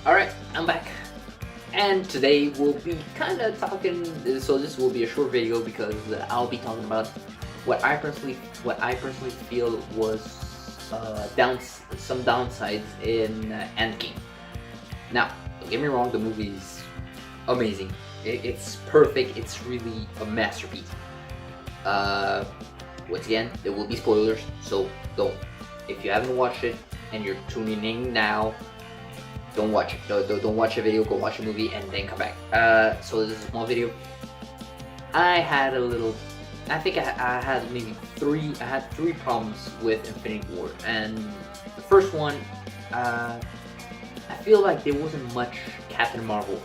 Alright, I'm back. And today we'll be kind of talking, so this will be a short video because I'll be talking about what I personally feel was some downsides in EndGame. Now, don't get me wrong, the movie's amazing. It's perfect, it's really a masterpiece. Once again, there will be spoilers, so don't. If you haven't watched it and you're tuning in now, don't watch it. Don't watch a video. Go watch a movie and then come back. So this is a small video. I had a little. I think I had maybe three. I had three problems with Infinity War, and the first one, I feel like there wasn't much Captain Marvel.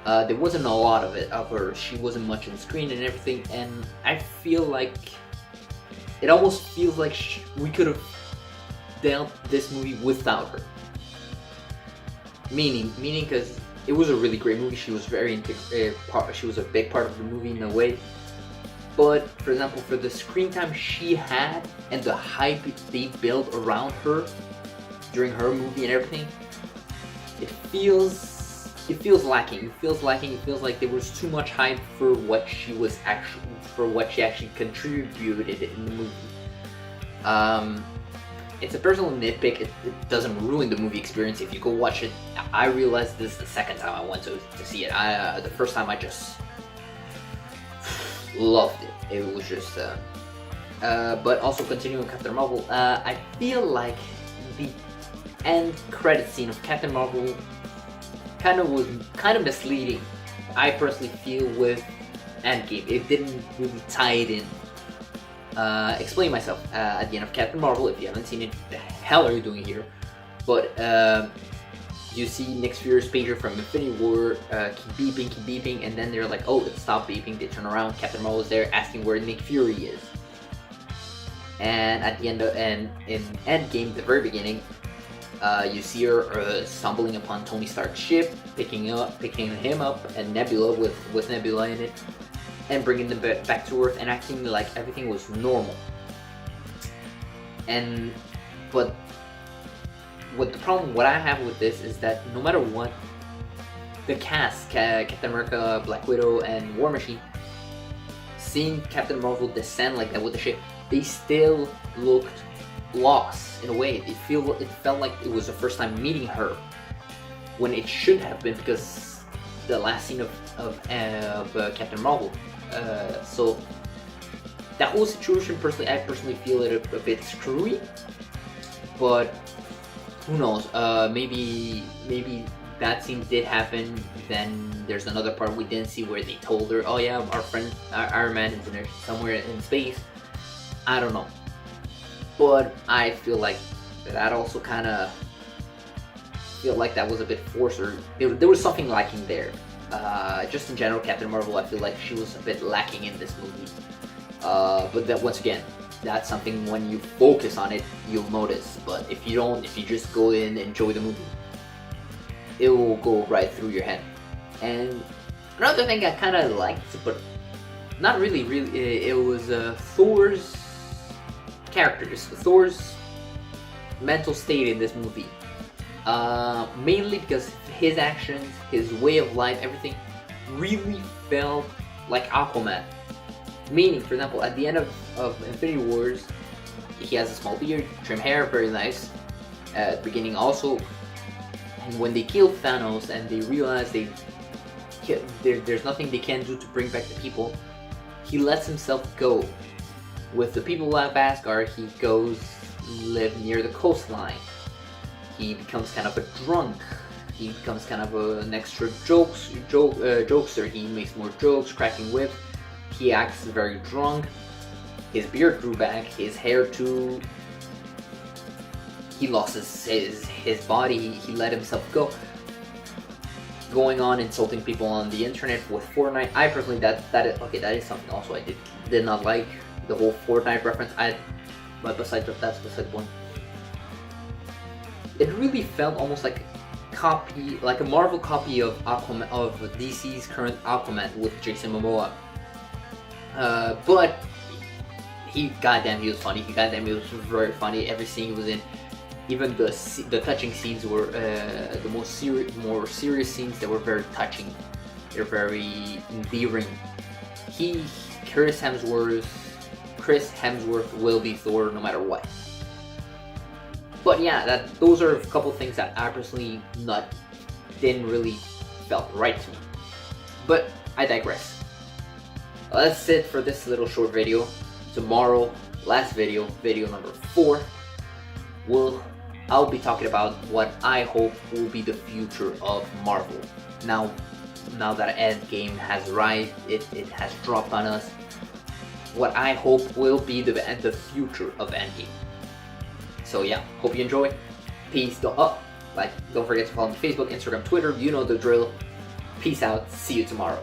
There wasn't a lot of her. She wasn't much on screen and everything, and I feel like it almost feels like we could have dealt this movie without her. Meaning, because it was a really great movie. She was she was a big part of the movie in a way. But for example, for the screen time she had and the hype they built around her during her movie and everything, it feels lacking. It feels like there was too much hype for what she actually contributed in the movie. It's a personal nitpick. It doesn't ruin the movie experience if you go watch it. I realized this is the second time I went to see it. The first time I just loved it. It was just but also continuing Captain Marvel, I feel like the end credit scene of Captain Marvel kind of misleading. I personally feel with EndGame. It didn't really tie it in. Explain myself. At the end of Captain Marvel, if you haven't seen it, the hell are you doing here? But you see Nick Fury's pager from Infinity War keep beeping, and then they're like, oh, it stopped beeping. They turn around, Captain Marvel is there asking where Nick Fury is. And at the end in EndGame, the very beginning, you see her stumbling upon Tony Stark's ship, picking him up, and Nebula with Nebula in it, and bringing them back to Earth and acting like everything was normal. But what I have with this is that no matter what, the cast, Captain America, Black Widow, and War Machine, seeing Captain Marvel descend like that with the ship, they still looked lost in a way. It felt like it was the first time meeting her, when it should have been, because the last scene of Captain Marvel. So that whole situation, I personally feel it a bit screwy, but who knows? Maybe that scene did happen. Then there's another part we didn't see where they told her, "Oh yeah, our friend Iron Man is somewhere in space." I don't know, but I feel like that also kind of feel like that was a bit forced, or there was something lacking there. Just in general, Captain Marvel, I feel like she was a bit lacking in this movie. But that, once again, that's something when you focus on it, you'll notice. But if you don't, if you just go in and enjoy the movie, it will go right through your head. And another thing I kind of liked, but not really, it was Thor's characters, Thor's mental state in this movie. Mainly because his actions, his way of life, everything really felt like Aquaman. Meaning, for example, at the end of Infinity Wars, he has a small beard, trim hair, very nice. At the beginning also, and when they killed Thanos and they realized there's nothing they can do to bring back the people, he lets himself go. With the people of Asgard, he goes live near the coastline. He becomes kind of a drunk. He becomes kind of an extra jokester. He makes more jokes, cracking whips. He acts very drunk. His beard grew back. His hair too. He lost his body. He let himself go. Going on insulting people on the internet with Fortnite. I personally that is something also I did not like, the whole Fortnite reference. But that's beside the point. It really felt almost like a Marvel copy of Aquaman, of DC's current Aquaman with Jason Momoa. But he was funny. He was very funny. Every scene he was in, Even the touching scenes were the more serious scenes that were very touching. They're very endearing. Chris Hemsworth will be Thor no matter what. But yeah, those are a couple things that I personally didn't really felt right to me. But I digress. That's it for this little short video. Tomorrow, last video number 4, I'll be talking about what I hope will be the future of Marvel. Now that EndGame has arrived, it has dropped on us. What I hope will be the future of EndGame. So yeah, hope you enjoy. Peace. Don't forget to follow me on Facebook, Instagram, Twitter. You know the drill. Peace out. See you tomorrow.